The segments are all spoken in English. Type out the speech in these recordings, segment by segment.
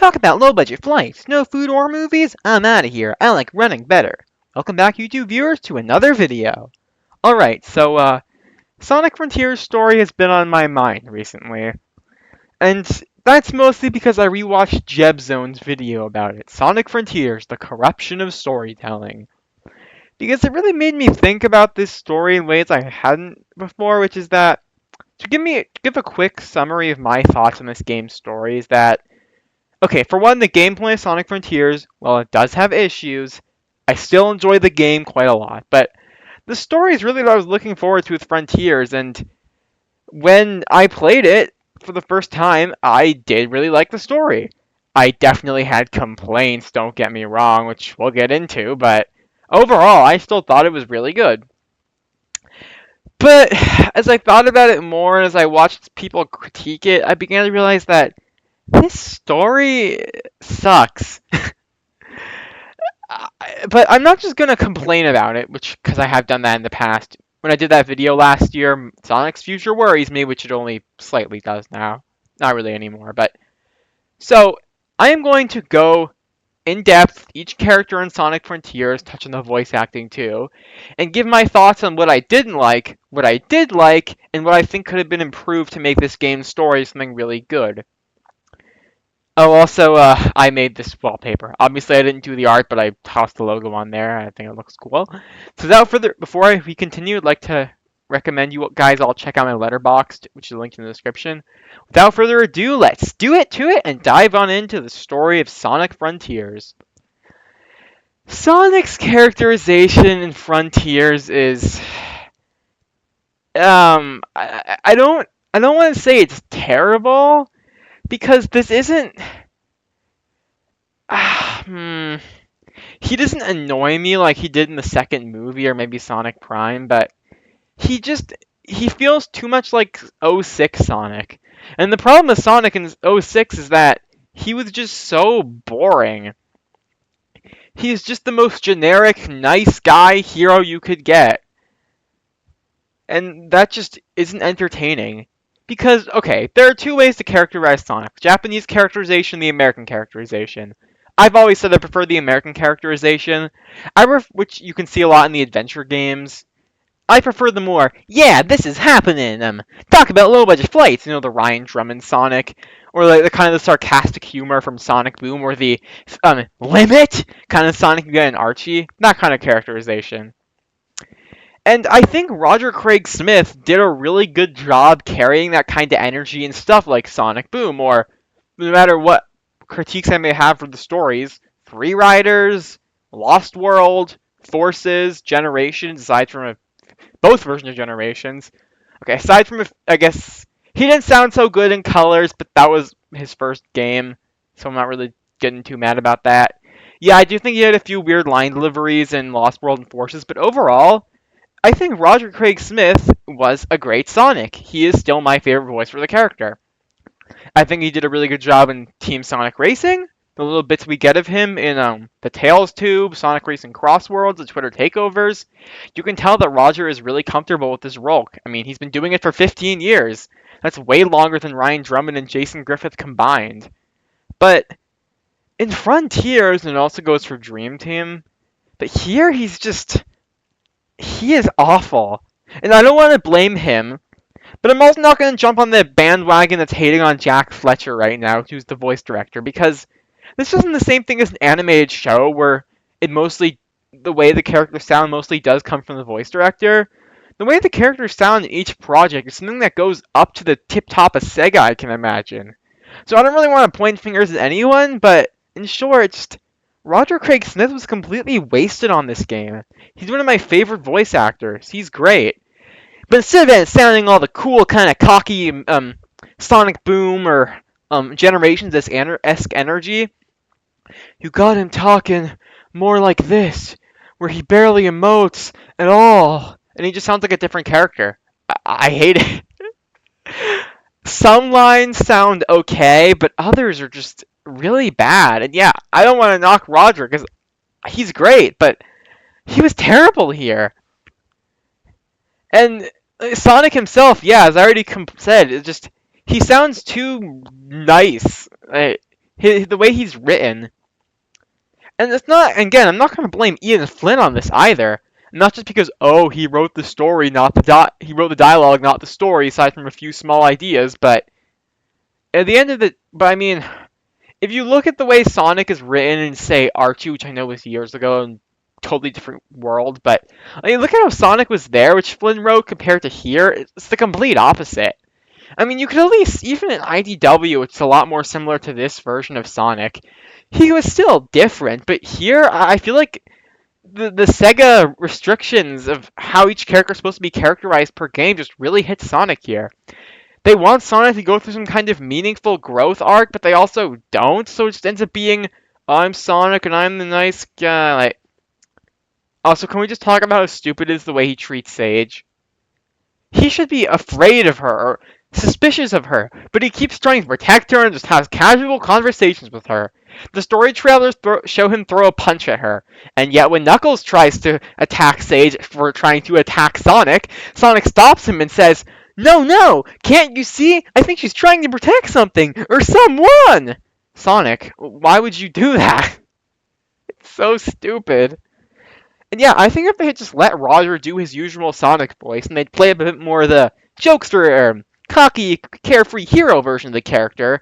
Talk about low-budget flights, no food or movies? I'm out of here. I like running better. Welcome back, YouTube viewers, to another video. Alright, so, Sonic Frontiers story has been on my mind recently. And that's mostly because I rewatched Jebzone's video about it. Sonic Frontiers, the corruption of storytelling. Because it really made me think about this story in ways I hadn't before, which is that, to give a quick summary of my thoughts on this game's story is that, okay, for one, the gameplay of Sonic Frontiers, while it does have issues, I still enjoy the game quite a lot. But the story is really what I was looking forward to with Frontiers, and when I played it for the first time, I did really like the story. I definitely had complaints, don't get me wrong, which we'll get into, but overall, I still thought it was really good. But as I thought about it more and as I watched people critique it, I began to realize that this story sucks. But I'm not just gonna complain about it, because I have done that in the past. When I did that video last year, Sonic's future worries me, which it only slightly does now. Not really anymore, but... So, I am going to go in depth each character in Sonic Frontiers, touching the voice acting too, and give my thoughts on what I didn't like, what I did like, and what I think could have been improved to make this game's story something really good. Oh, also, I made this wallpaper. Obviously, I didn't do the art, but I tossed the logo on there. I think it looks cool. So without further, before we continue, I'd like to recommend you guys all check out my Letterboxd, which is linked in the description. Without further ado, let's do it to it and dive on into the story of Sonic Frontiers. Sonic's characterization in Frontiers is, I don't want to say it's terrible, because this isn't. He doesn't annoy me like he did in the second movie or maybe Sonic Prime, but he feels too much like '06 Sonic. And the problem with Sonic in '06 is that he was just so boring. He's just the most generic, nice guy hero you could get. And that just isn't entertaining. Because, okay, there are two ways to characterize Sonic. The Japanese characterization, the American characterization. I've always said I prefer the American characterization, which you can see a lot in the adventure games. I prefer the more, yeah, this is happening, talk about low-budget flights, the Ryan Drummond Sonic, or the kind of the sarcastic humor from Sonic Boom, or the, limit kind of Sonic you get in Archie, that kind of characterization. And I think Roger Craig Smith did a really good job carrying that kind of energy in stuff like Sonic Boom, or no matter what critiques I may have for the stories, Free Riders, Lost World, Forces, Generations, aside from both versions of Generations. Okay, aside from, I guess, he didn't sound so good in Colors, but that was his first game, so I'm not really getting too mad about that. Yeah, I do think he had a few weird line deliveries in Lost World and Forces, but overall, I think Roger Craig Smith was a great Sonic. He is still my favorite voice for the character. I think he did a really good job in Team Sonic Racing. The little bits we get of him in the Tails Tube, Sonic Racing Crossworlds, the Twitter takeovers, you can tell that Roger is really comfortable with this role. I mean, he's been doing it for 15 years. That's way longer than Ryan Drummond and Jason Griffith combined. But in Frontiers, and it also goes for Dream Team, but here he is awful. And I don't want to blame him, but I'm also not going to jump on the bandwagon that's hating on Jack Fletcher right now, who's the voice director, because this isn't the same thing as an animated show where the way the characters sound mostly does come from the voice director. The way the characters sound in each project is something that goes up to the tip top of Sega, I can imagine. So I don't really want to point fingers at anyone, but in short, Roger Craig Smith was completely wasted on this game. He's one of my favorite voice actors. He's great. But instead of sounding all the cool, kind of cocky Sonic Boom or Generations-esque energy, you got him talking more like this, where he barely emotes at all, and he just sounds like a different character. I hate it. Some lines sound okay, but others are just really bad. And yeah, I don't want to knock Roger, because he's great, but he was terrible here. And Sonic himself, yeah, as I already said, he sounds too nice. the way he's written. And it's not, again, I'm not going to blame Ian Flynn on this either. Not just because, oh, he wrote the story, he wrote the dialogue, not the story, aside from a few small ideas, but at the end of the, but I mean, if you look at the way Sonic is written in, say, Archie, which I know was years ago and totally different world, but I mean, look at how Sonic was there, which Flynn wrote, compared to here. It's the complete opposite. I mean, you could at least, even in IDW, it's a lot more similar to this version of Sonic. He was still different, but here, I feel like the Sega restrictions of how each character is supposed to be characterized per game just really hit Sonic here. They want Sonic to go through some kind of meaningful growth arc, but they also don't, so it just ends up being, I'm Sonic and I'm the nice guy. Like, also, can we just talk about how stupid is the way he treats Sage? He should be afraid of her, or suspicious of her, but he keeps trying to protect her and just has casual conversations with her. The story trailers show him throw a punch at her, and yet when Knuckles tries to attack Sage for trying to attack Sonic, Sonic stops him and says, "No, no, can't you see? I think she's trying to protect something, or someone!" Sonic, why would you do that? It's so stupid. And yeah, I think if they had just let Roger do his usual Sonic voice and they'd play a bit more of the jokester, cocky, carefree hero version of the character,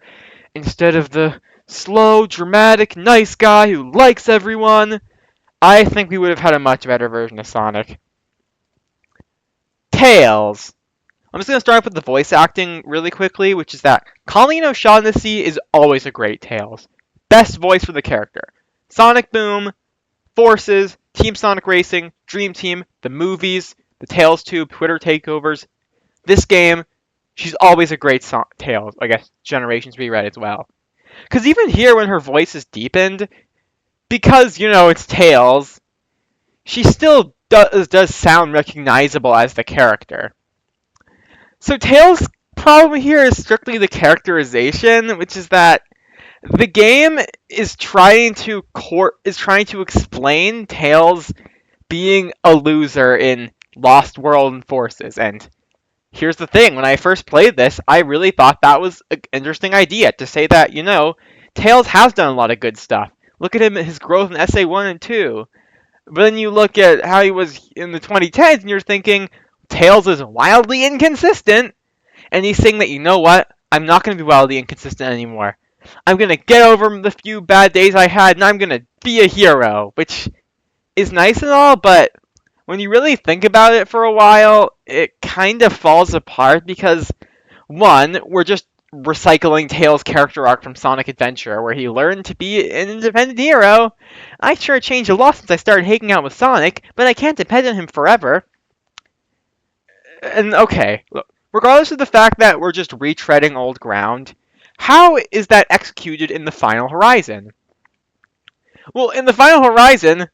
instead of the slow, dramatic, nice guy who likes everyone, I think we would have had a much better version of Sonic. Tails. I'm just going to start off with the voice acting really quickly, which is that Colleen O'Shaughnessy is always a great Tails. Best voice for the character. Sonic Boom, Forces, Team Sonic Racing, Dream Team, the movies, the Tails Tube, Twitter takeovers. This game, she's always a great Tails. I guess Generations reread as well. Because even here, when her voice is deepened, because, it's Tails, she still does sound recognizable as the character. So Tails' problem here is strictly the characterization, which is that the game is trying to explain Tails being a loser in Lost World and Forces. And here's the thing, when I first played this, I really thought that was an interesting idea, to say that, Tails has done a lot of good stuff. Look at him, his growth in SA1 and 2. But then you look at how he was in the 2010s, and you're thinking, Tails is wildly inconsistent. And he's saying that, you know what, I'm not going to be wildly inconsistent anymore. I'm going to get over the few bad days I had, and I'm going to be a hero, which is nice and all, but when you really think about it for a while, it kind of falls apart because, one, we're just recycling Tails' character arc from Sonic Adventure, where he learned to be an independent hero. I sure changed a lot since I started hanging out with Sonic, but I can't depend on him forever. And okay, look, regardless of the fact that we're just retreading old ground, how is that executed in the Final Horizon? Well, in the Final Horizon,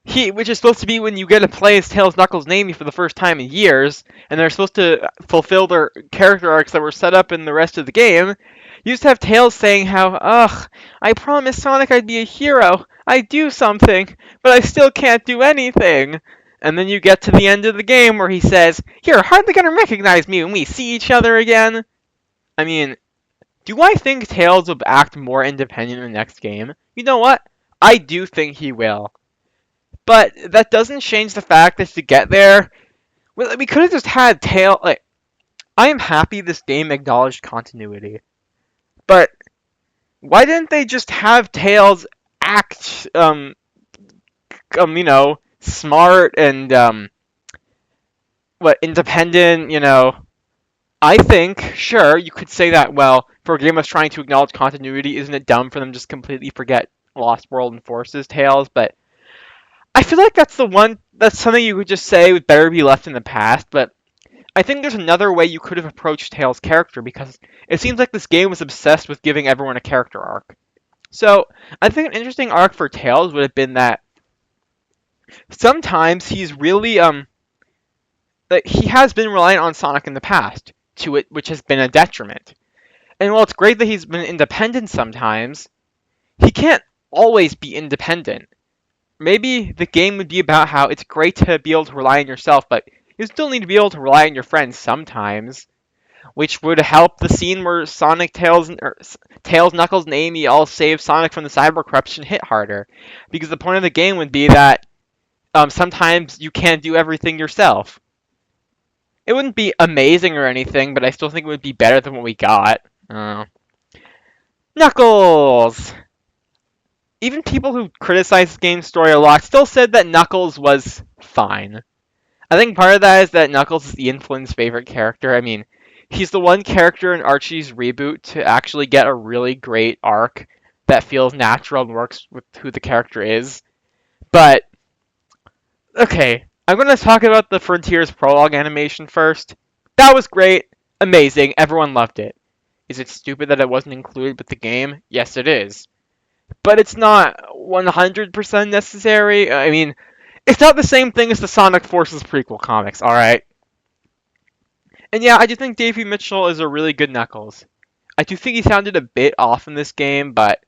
which is supposed to be when you get to play as Tails, Knuckles, and Amy for the first time in years, and they're supposed to fulfill their character arcs that were set up in the rest of the game, you just have Tails saying how, ugh, I promised Sonic I'd be a hero, I'd do something, but I still can't do anything. And then you get to the end of the game where he says, you're hardly gonna recognize me when we see each other again. I mean, do I think Tails will act more independent in the next game? You know what? I do think he will. But that doesn't change the fact that to get there, we could have just had Tails. Like, I am happy this game acknowledged continuity, but why didn't they just have Tails act, smart and independent? I think, sure, you could say that, well, for a game that's trying to acknowledge continuity, isn't it dumb for them to just completely forget Lost World and Forces Tails? But I feel like that's something you could just say would better be left in the past, but I think there's another way you could have approached Tails' character, because it seems like this game was obsessed with giving everyone a character arc. So, I think an interesting arc for Tails would have been that sometimes he's really, he has been reliant on Sonic in the past, which has been a detriment. And while it's great that he's been independent sometimes, he can't always be independent. Maybe the game would be about how it's great to be able to rely on yourself, but you still need to be able to rely on your friends sometimes. which would help the scene where Tails, Knuckles, and Amy all save Sonic from the cyber corruption hit harder. Because the point of the game would be that sometimes you can't do everything yourself. It wouldn't be amazing or anything, but I still think it would be better than what we got. Knuckles! Even people who criticize the game's story a lot still said that Knuckles was fine. I think part of that is that Knuckles is Ian favorite character. I mean, he's the one character in Archie's reboot to actually get a really great arc that feels natural and works with who the character is. But, okay, I'm going to talk about the Frontiers prologue animation first. That was great, amazing, everyone loved it. Is it stupid that it wasn't included with the game? Yes, it is. But it's not 100% necessary. I mean, it's not the same thing as the Sonic Forces prequel comics, alright? And yeah, I do think Davey Mitchell is a really good Knuckles. I do think he sounded a bit off in this game, but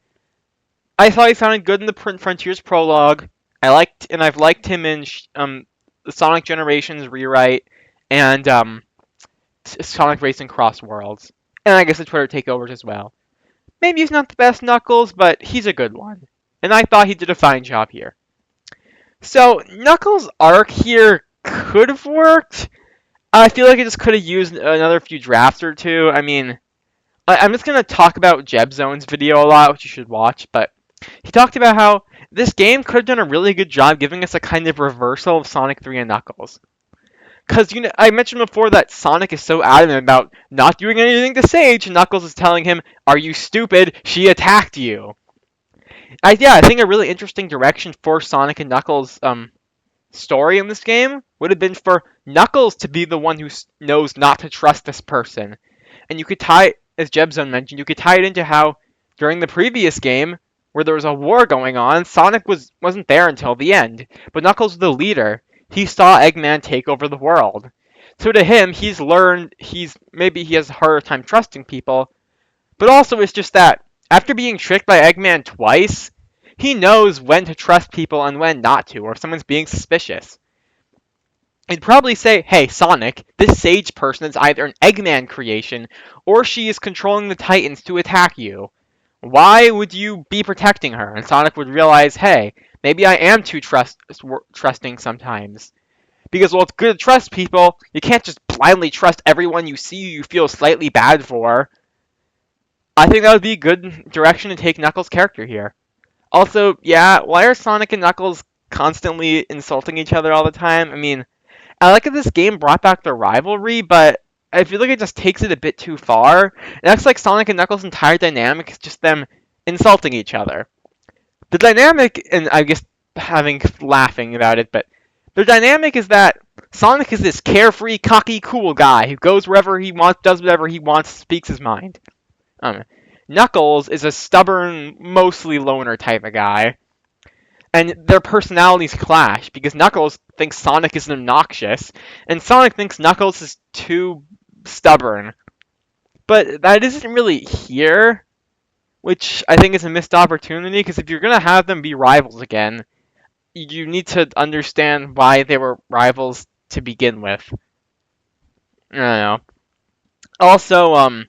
I thought he sounded good in the Frontiers prologue. I've liked him in the Sonic Generations rewrite and Sonic Racing Cross Worlds, and I guess the Twitter takeovers as well. Maybe he's not the best Knuckles, but he's a good one, and I thought he did a fine job here. So Knuckles' arc here could have worked. I feel like it just could have used another few drafts or two. I mean, I'm just going to talk about Jebzone's video a lot, which you should watch, but he talked about how this game could have done a really good job giving us a kind of reversal of Sonic 3 and Knuckles. Because, I mentioned before that Sonic is so adamant about not doing anything to Sage, and Knuckles is telling him, "Are you stupid? She attacked you." I think a really interesting direction for Sonic and Knuckles' story in this game would have been for Knuckles to be the one who knows not to trust this person. And you could tie, as Jebzone mentioned, you could tie it into how during the previous game, where there was a war going on, Sonic wasn't there until the end. But Knuckles was the leader. He saw Eggman take over the world. So to him, he's learned maybe he has a harder time trusting people. But also it's just that after being tricked by Eggman twice, he knows when to trust people and when not to, or if someone's being suspicious. He'd probably say, "Hey, Sonic, this Sage person is either an Eggman creation, or she is controlling the Titans to attack you. Why would you be protecting her?" And Sonic would realize, "Hey, maybe I am too trusting sometimes." Because, well, it's good to trust people. You can't just blindly trust everyone you see you feel slightly bad for. I think that would be a good direction to take Knuckles' character here. Also, yeah, why are Sonic and Knuckles constantly insulting each other all the time? I mean, I like that this game brought back the rivalry, but I feel like it just takes it a bit too far. It acts like Sonic and Knuckles' entire dynamic is just them insulting each other. The dynamic, and I guess laughing about it, but their dynamic is that Sonic is this carefree, cocky, cool guy who goes wherever he wants, does whatever he wants, speaks his mind. Knuckles is a stubborn, mostly loner type of guy. And their personalities clash because Knuckles thinks Sonic is obnoxious, and Sonic thinks Knuckles is too stubborn. But that isn't really here, which I think is a missed opportunity, because if you're going to have them be rivals again, you need to understand why they were rivals to begin with. I don't know. Also,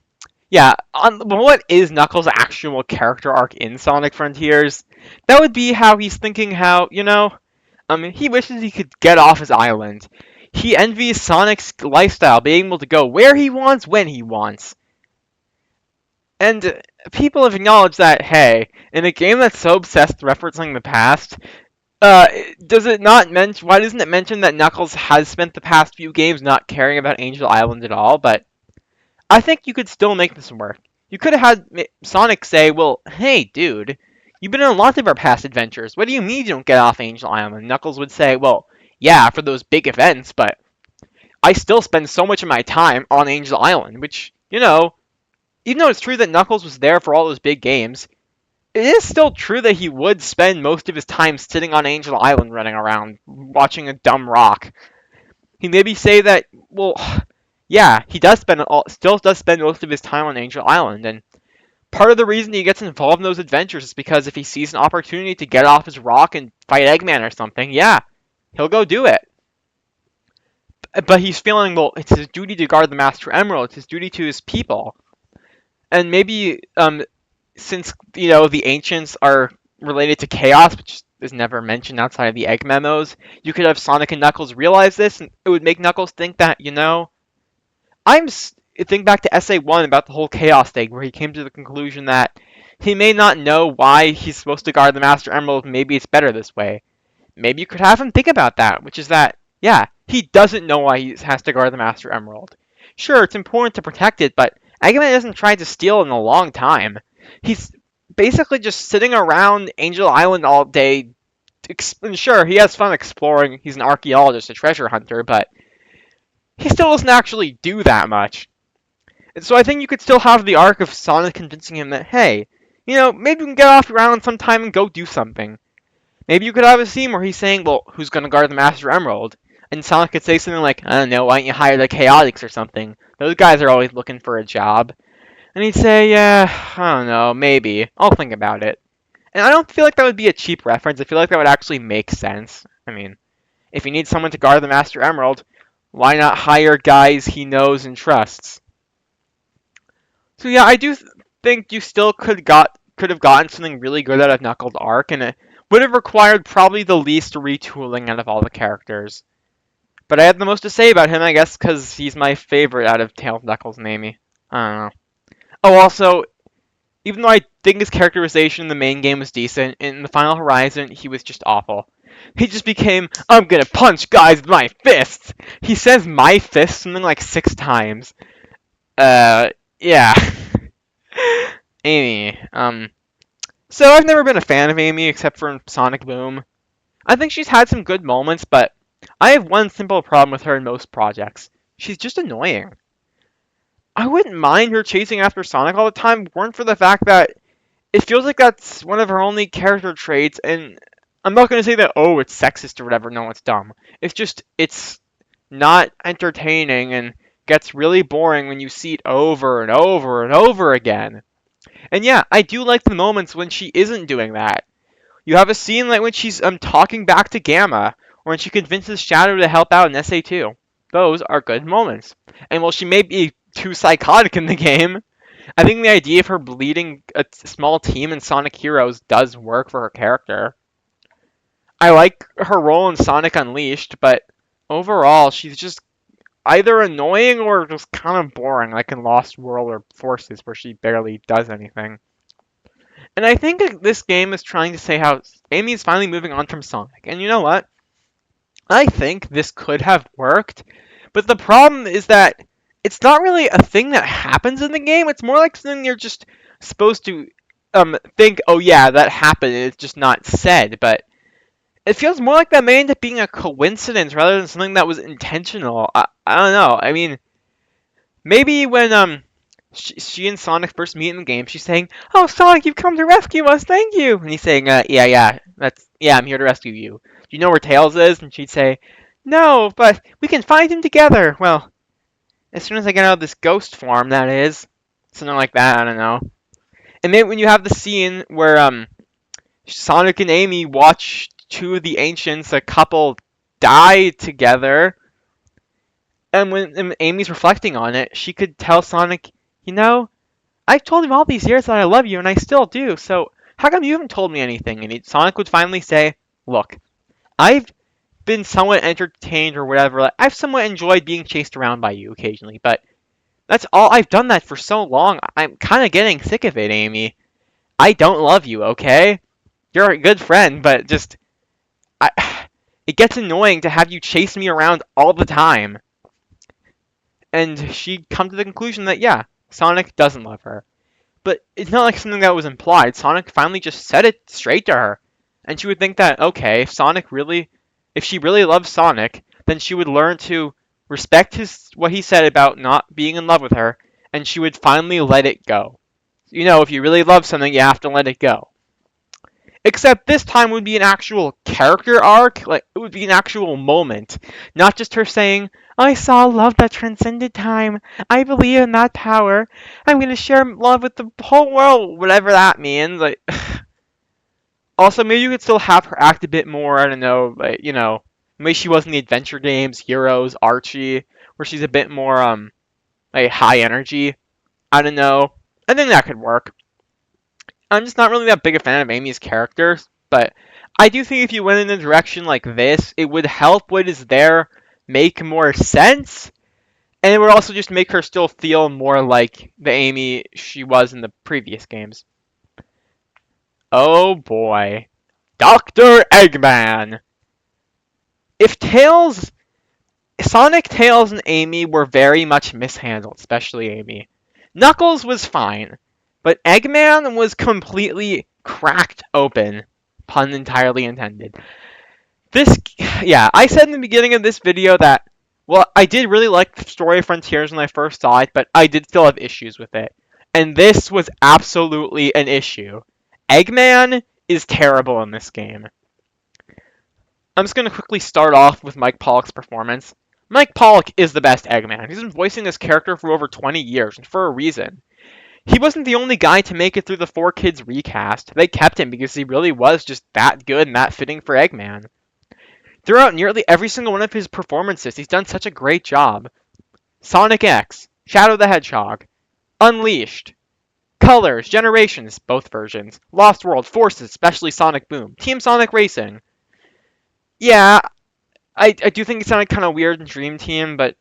yeah, what is Knuckles' actual character arc in Sonic Frontiers? That would be how he's thinking he wishes he could get off his island. He envies Sonic's lifestyle, being able to go where he wants, when he wants. And people have acknowledged that, hey, in a game that's so obsessed with referencing the past, why doesn't it mention that Knuckles has spent the past few games not caring about Angel Island at all? But I think you could still make this work. You could have had Sonic say, "Well, hey, dude, you've been in lots of our past adventures. What do you mean you don't get off Angel Island?" And Knuckles would say, "Well, yeah, for those big events, but I still spend so much of my time on Angel Island," which, even though it's true that Knuckles was there for all those big games, it is still true that he would spend most of his time sitting on Angel Island running around, watching a dumb rock. He maybe say that, well, yeah, he still does spend most of his time on Angel Island, and part of the reason he gets involved in those adventures is because if he sees an opportunity to get off his rock and fight Eggman or something, yeah, he'll go do it. but he's feeling, well, it's his duty to guard the Master Emerald. It's his duty to his people. And maybe since the ancients are related to chaos, which is never mentioned outside of the egg memos, you could have Sonic and Knuckles realize this, and it would make Knuckles think that think back to SA1 about the whole chaos thing, where he came to the conclusion that he may not know why he's supposed to guard the Master Emerald. Maybe it's better this way. Maybe you could have him think about that, which is that, yeah, he doesn't know why he has to guard the Master Emerald. Sure, it's important to protect it, but Eggman hasn't tried to steal in a long time. He's basically just sitting around Angel Island all day. Sure, he has fun exploring. He's an archaeologist, a treasure hunter, but he still doesn't actually do that much. And so I think you could still have the arc of Sonic convincing him that, hey, maybe we can get off your island sometime and go do something. Maybe you could have a scene where he's saying, well, who's going to guard the Master Emerald? And Sonic could say something like, I don't know, why don't you hire the Chaotix or something? Those guys are always looking for a job. And he'd say, yeah, I don't know, maybe. I'll think about it. And I don't feel like that would be a cheap reference. I feel like that would actually make sense. I mean, if you need someone to guard the Master Emerald, why not hire guys he knows and trusts? So yeah, I do think you still could have gotten something really good out of Knuckles' arc, and it would have required probably the least retooling out of all the characters. But I had the most to say about him, I guess, because he's my favorite out of Tails, Knuckles, and Amy. I don't know. Oh, also, even though I think his characterization in the main game was decent, in the Final Horizon, he was just awful. He just became, I'm gonna punch guys with my fists! He says my fist something like 6 times. Yeah. Amy, so I've never been a fan of Amy except for in Sonic Boom. I think she's had some good moments, but I have one simple problem with her in most projects. She's just annoying. I wouldn't mind her chasing after Sonic all the time, weren't for the fact that it feels like that's one of her only character traits, and I'm not going to say that, oh, it's sexist or whatever, no, it's dumb. It's not entertaining and gets really boring when you see it over and over and over again. And yeah, I do like the moments when she isn't doing that. You have a scene like when she's talking back to Gamma, or when she convinces Shadow to help out in SA2. Those are good moments. And while she may be too psychotic in the game, I think the idea of her leading a small team in Sonic Heroes does work for her character. I like her role in Sonic Unleashed, but overall, she's just either annoying or just kind of boring, like in Lost World or Forces, where she barely does anything. And I think this game is trying to say how Amy is finally moving on from Sonic. And you know what? I think this could have worked, but the problem is that it's not really a thing that happens in the game. It's more like something you're just supposed to think, oh yeah, that happened. It's just not said, but it feels more like that may end up being a coincidence rather than something that was intentional. I don't know. I mean, maybe when she and Sonic first meet in the game, she's saying, "Oh, Sonic, you've come to rescue us. Thank you." And he's saying, yeah, I'm here to rescue you. Do you know where Tails is?" And she'd say, "No, but we can find him together." Well, as soon as I get out of this ghost form, that is, something like that. I don't know. And then when you have the scene where Sonic and Amy watch two of the ancients, a couple, die together, and when Amy's reflecting on it, she could tell Sonic, I've told him all these years that I love you, and I still do, so how come you haven't told me anything? And Sonic would finally say, look, I've been somewhat entertained or whatever. Like, I've somewhat enjoyed being chased around by you occasionally, but that's all. I've done that for so long. I'm kind of getting sick of it, Amy. I don't love you, okay? You're a good friend, but just, I, it gets annoying to have you chase me around all the time. And she'd come to the conclusion that, yeah, Sonic doesn't love her. But it's not like something that was implied. Sonic finally just said it straight to her. And she would think that, okay, if she really loves Sonic, then she would learn to respect what he said about not being in love with her, and she would finally let it go. If you really love something, you have to let it go. Except this time would be an actual character arc, like it would be an actual moment, not just her saying, "I saw love that transcended time. I believe in that power. I'm gonna share love with the whole world," whatever that means. Also maybe you could still have her act a bit more, I don't know, like, The way she was in the adventure games, Heroes, Archie, where she's a bit more like high energy. I don't know. I think that could work. I'm just not really that big a fan of Amy's character, but I do think if you went in a direction like this, it would help what is there make more sense, and it would also just make her still feel more like the Amy she was in the previous games. Oh boy. Dr. Eggman! If Sonic, Tails, and Amy were very much mishandled, especially Amy. Knuckles was fine, but Eggman was completely cracked open. Pun entirely intended. I said in the beginning of this video that, well, I did really like Story of Frontiers when I first saw it, but I did still have issues with it. And this was absolutely an issue. Eggman is terrible in this game. I'm just going to quickly start off with Mike Pollock's performance. Mike Pollock is the best Eggman. He's been voicing this character for over 20 years, and for a reason. He wasn't the only guy to make it through the 4Kids recast. They kept him because he really was just that good and that fitting for Eggman. Throughout nearly every single one of his performances, he's done such a great job. Sonic X, Shadow the Hedgehog, Unleashed, Colors, Generations, both versions, Lost World, Forces, especially Sonic Boom, Team Sonic Racing. Yeah, I do think it sounded kind of weird in Dream Team, but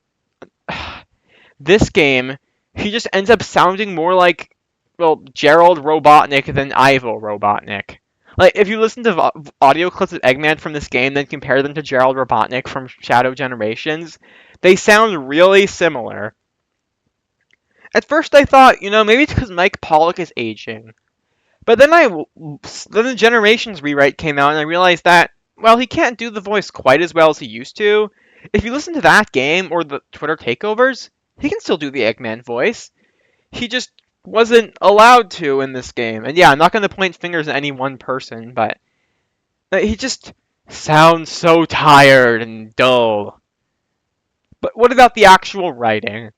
this game, he just ends up sounding more like, well, Gerald Robotnik than Ivo Robotnik. Like, if you listen to audio clips of Eggman from this game, then compare them to Gerald Robotnik from Shadow Generations, they sound really similar. At first I thought, maybe it's because Mike Pollock is aging. But then the Generations rewrite came out and I realized that, well, he can't do the voice quite as well as he used to. If you listen to that game or the Twitter takeovers, he can still do the Eggman voice. He just wasn't allowed to in this game. And yeah, I'm not going to point fingers at any one person, but he just sounds so tired and dull. But what about the actual writing?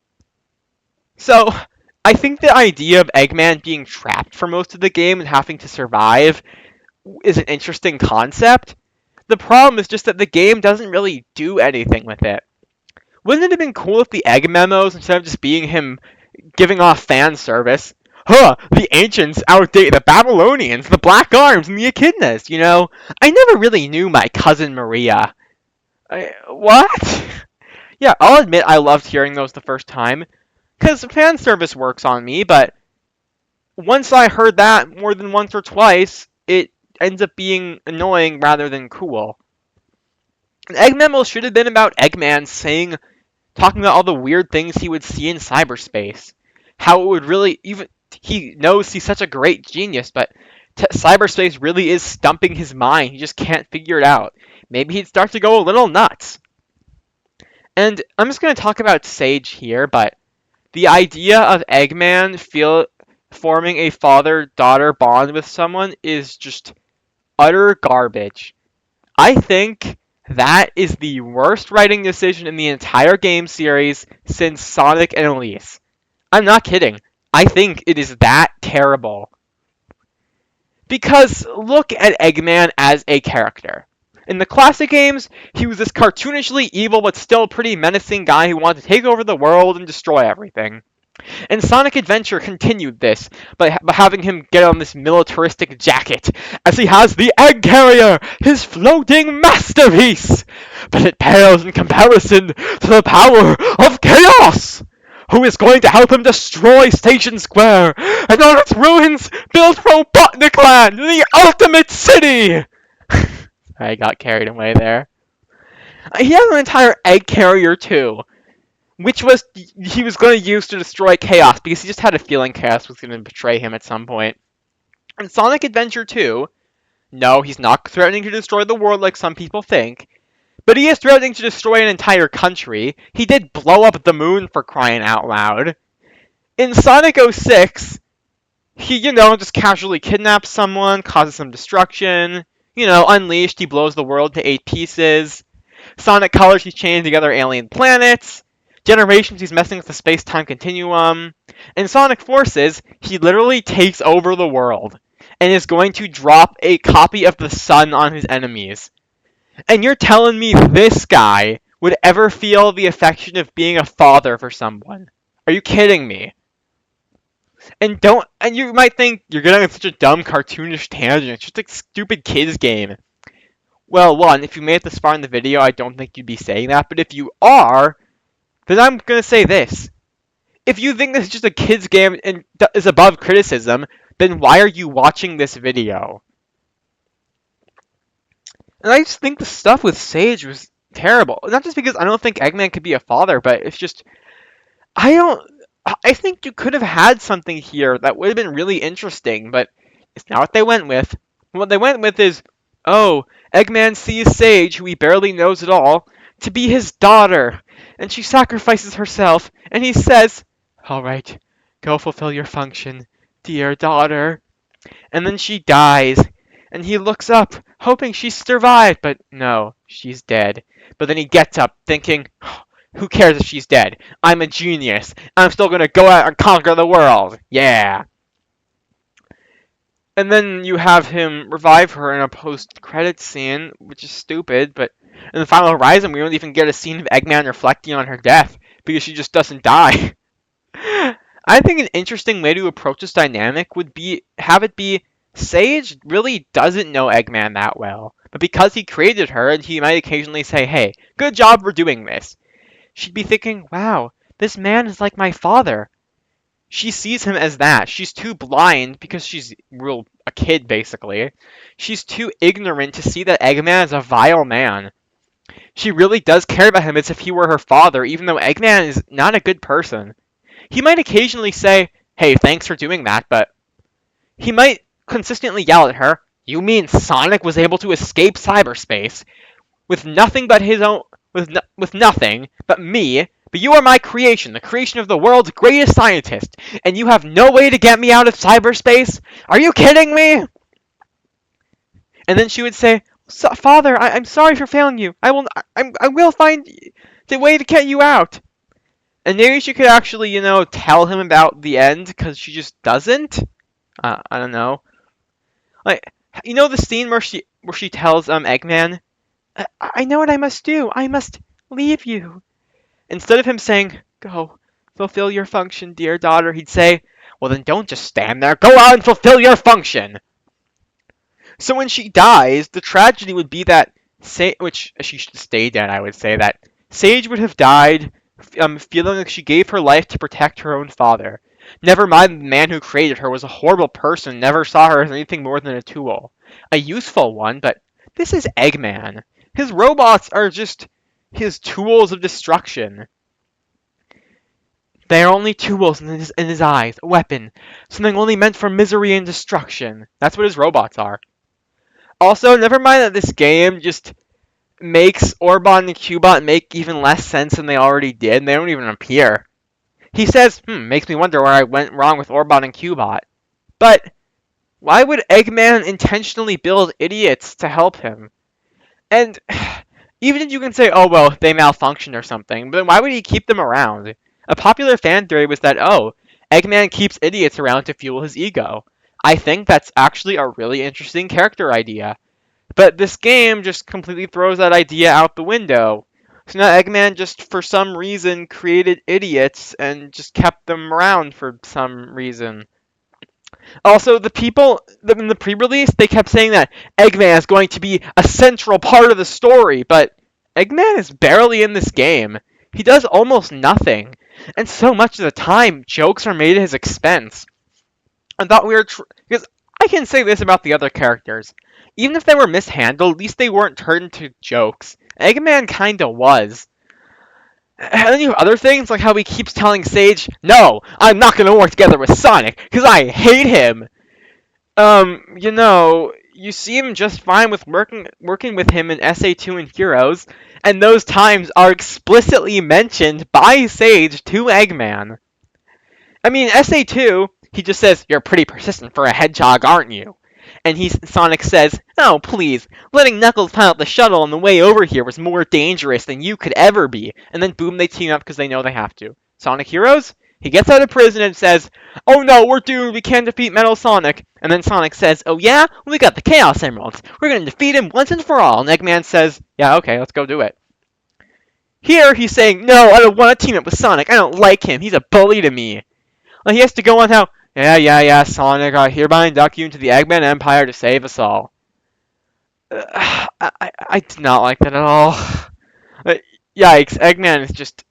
So, I think the idea of Eggman being trapped for most of the game and having to survive is an interesting concept. The problem is just that the game doesn't really do anything with it. Wouldn't it have been cool if the Egg Memos, instead of just being him giving off fan service, the ancients outdate the Babylonians, the Black Arms, and the Echidnas, I never really knew my cousin Maria. What? Yeah, I'll admit I loved hearing those the first time, because fan service works on me, but once I heard that more than once or twice, it ends up being annoying rather than cool. An Egg Memo should have been about Eggman talking about all the weird things he would see in cyberspace. How it would really, he knows he's such a great genius, but cyberspace really is stumping his mind. He just can't figure it out. Maybe he'd start to go a little nuts. And I'm just going to talk about Sage here, but the idea of Eggman forming a father-daughter bond with someone is just utter garbage. I think that is the worst writing decision in the entire game series since Sonic and Elise. I'm not kidding. I think it is that terrible. Because look at Eggman as a character. In the classic games, he was this cartoonishly evil but still pretty menacing guy who wanted to take over the world and destroy everything. And Sonic Adventure continued this by having him get on this militaristic jacket, as he has the Egg Carrier, his floating masterpiece! But it pales in comparison to the power of Chaos! Who is going to help him destroy Station Square, and on its ruins build Robotnik Land, the ultimate city! I got carried away there. He has an entire Egg Carrier too, which he was going to use to destroy Chaos, because he just had a feeling Chaos was going to betray him at some point. In Sonic Adventure 2, no, he's not threatening to destroy the world like some people think, but he is threatening to destroy an entire country. He did blow up the moon, for crying out loud. In Sonic 06, he, just casually kidnaps someone, causes some destruction. Unleashed, he blows the world to 8 pieces. Sonic Colors, he's chaining together alien planets. Generations, he's messing with the space-time continuum. In Sonic Forces, he literally takes over the world and is going to drop a copy of the sun on his enemies. And you're telling me this guy would ever feel the affection of being a father for someone? Are you kidding me? And you might think you're getting on such a dumb cartoonish tangent. It's just a stupid kids game. Well, one, if you made it this far in the video, I don't think you'd be saying that. But if you are, then I'm gonna say this. If you think this is just a kids game and is above criticism, then why are you watching this video? And I just think the stuff with Sage was terrible. Not just because I don't think Eggman could be a father, but it's just I don't. I think you could have had something here that would have been really interesting, but it's not what they went with. What they went with is, oh, Eggman sees Sage, who he barely knows at all, to be his daughter, and she sacrifices herself, and he says, all right, go fulfill your function, dear daughter. And then she dies, and he looks up, hoping she survived, but no, she's dead. But then he gets up, thinking, who cares if she's dead? I'm a genius. I'm still gonna go out and conquer the world. Yeah. And then you have him revive her in a post-credit scene, which is stupid, but in the final Horizon, we don't even get a scene of Eggman reflecting on her death, because she just doesn't die. I think an interesting way to approach this dynamic would be have it be Sage really doesn't know Eggman that well, but because he created her, and he might occasionally say, hey, good job for doing this, she'd be thinking, wow, this man is like my father. She sees him as that. She's too blind because she's a kid, basically. She's too ignorant to see that Eggman is a vile man. She really does care about him as if he were her father, even though Eggman is not a good person. He might occasionally say, hey, thanks for doing that, but he might consistently yell at her, you mean Sonic was able to escape cyberspace with nothing but his own, with nothing but me, but you are my creation, the creation of the world's greatest scientist, and you have no way to get me out of cyberspace? Are you kidding me? And then she would say, Father, I'm sorry for failing you. I will find the way to get you out. And maybe she could actually, tell him about the end, because she just doesn't. I don't know. Like, the scene where she tells Eggman, I know what I must do. I must leave you. Instead of him saying, go, fulfill your function, dear daughter, he'd say, well then don't just stand there. Go out and fulfill your function. So when she dies, the tragedy would be that, which she should stay dead, I would say, that Sage would have died feeling like she gave her life to protect her own father. Never mind the man who created her was a horrible person, never saw her as anything more than a tool. A useful one, but this is Eggman. His robots are just his tools of destruction. They are only tools in his eyes, a weapon, something only meant for misery and destruction. That's what his robots are. Also, never mind that this game just makes Orbot and Cubot make even less sense than they already did, and they don't even appear. He says, makes me wonder where I went wrong with Orbot and Cubot. But why would Eggman intentionally build idiots to help him? And even if you can say, oh, well, they malfunctioned or something, but why would he keep them around? A popular fan theory was that, oh, Eggman keeps idiots around to fuel his ego. I think that's actually a really interesting character idea. But this game just completely throws that idea out the window. So now Eggman just, for some reason, created idiots and just kept them around for some reason. Also, the people in the pre-release, they kept saying that Eggman is going to be a central part of the story, but Eggman is barely in this game. He does almost nothing, and so much of the time, jokes are made at his expense. I thought we were because I can say this about the other characters. Even if they were mishandled, at least they weren't turned into jokes. Eggman kinda was. And then you have other things, like how he keeps telling Sage, no, I'm not gonna work together with Sonic, because I hate him! You seem just fine with working with him in SA2 and Heroes, and those times are explicitly mentioned by Sage to Eggman. I mean, SA2, he just says, you're pretty persistent for a hedgehog, aren't you? And Sonic says, oh, please, letting Knuckles pilot the shuttle on the way over here was more dangerous than you could ever be. And then boom, they team up because they know they have to. Sonic Heroes? He gets out of prison and says, "Oh no, we're doomed, we can't defeat Metal Sonic." And then Sonic says, "Oh yeah? We got the Chaos Emeralds. We're gonna defeat him once and for all." And Eggman says, "Yeah, okay, let's go do it." Here, he's saying, "No, I don't want to team up with Sonic. I don't like him. He's a bully to me." Like, he has to go on how, yeah, Sonic, I hereby induct you into the Eggman Empire to save us all. I did not like that at all. Yikes, Eggman is just...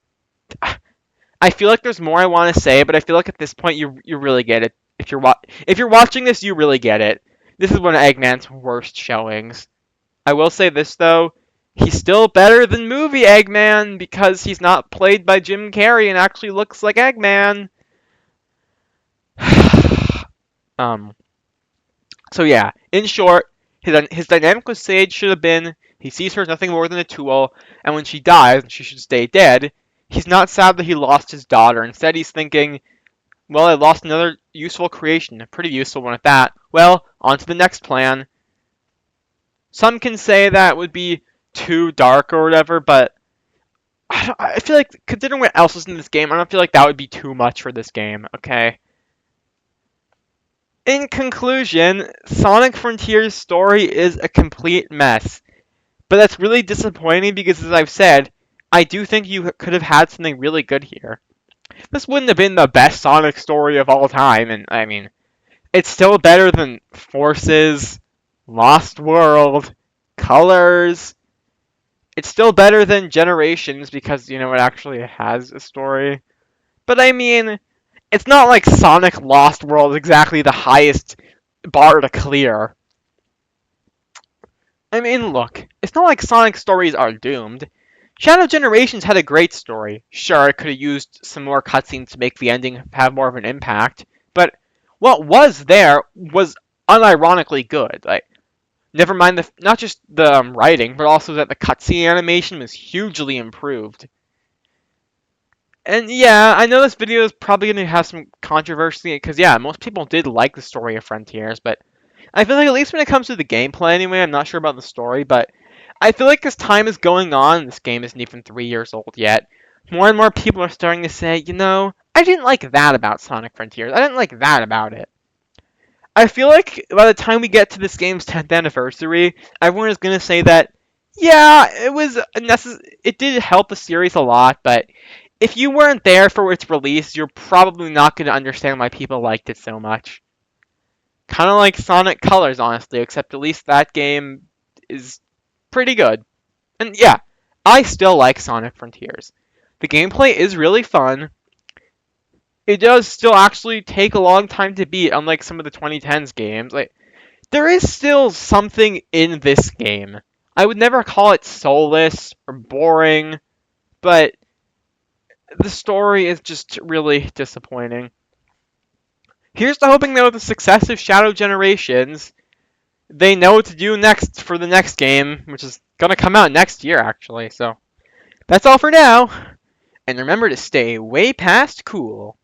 I feel like there's more I want to say, but I feel like at this point you really get it. If you're watching this, you really get it. This is one of Eggman's worst showings. I will say this though, he's still better than movie Eggman because he's not played by Jim Carrey and actually looks like Eggman. um. So yeah, in short, his dynamic with Sage should have been he sees her as nothing more than a tool, and when she dies, she should stay dead. He's not sad that he lost his daughter. Instead, he's thinking, well, I lost another useful creation, a pretty useful one at that. Well, on to the next plan. Some can say that would be too dark or whatever, but I feel like, considering what else is in this game, I don't feel like that would be too much for this game, okay? In conclusion, Sonic Frontier's story is a complete mess. But that's really disappointing because, as I've said, I do think you could have had something really good here. This wouldn't have been the best Sonic story of all time, and I mean, it's still better than Forces, Lost World, Colors. It's still better than Generations because, it actually has a story. But I mean, it's not like Sonic Lost World is exactly the highest bar to clear. I mean, look, it's not like Sonic stories are doomed. Shadow Generations had a great story. Sure, it could have used some more cutscenes to make the ending have more of an impact, but what was there was unironically good. Like, never mind not just the writing, but also that the cutscene animation was hugely improved. And yeah, I know this video is probably going to have some controversy because yeah, most people did like the story of Frontiers, but I feel like at least when it comes to the gameplay anyway, I'm not sure about the story, but I feel like as time is going on, this game isn't even 3 years old yet, more and more people are starting to say, I didn't like that about Sonic Frontiers. I didn't like that about it. I feel like by the time we get to this game's 10th anniversary, everyone is going to say that, yeah, it did help the series a lot, but if you weren't there for its release, you're probably not going to understand why people liked it so much. Kind of like Sonic Colors, honestly, except at least that game is pretty good. And yeah, I still like Sonic Frontiers. The gameplay is really fun. It does still actually take a long time to beat, unlike some of the 2010s games. Like, there is still something in this game. I would never call it soulless or boring, but the story is just really disappointing. Here's to hoping that with the success of Shadow Generations, they know what to do next for the next game, which is going to come out next year, actually. So that's all for now. And remember to stay way past cool.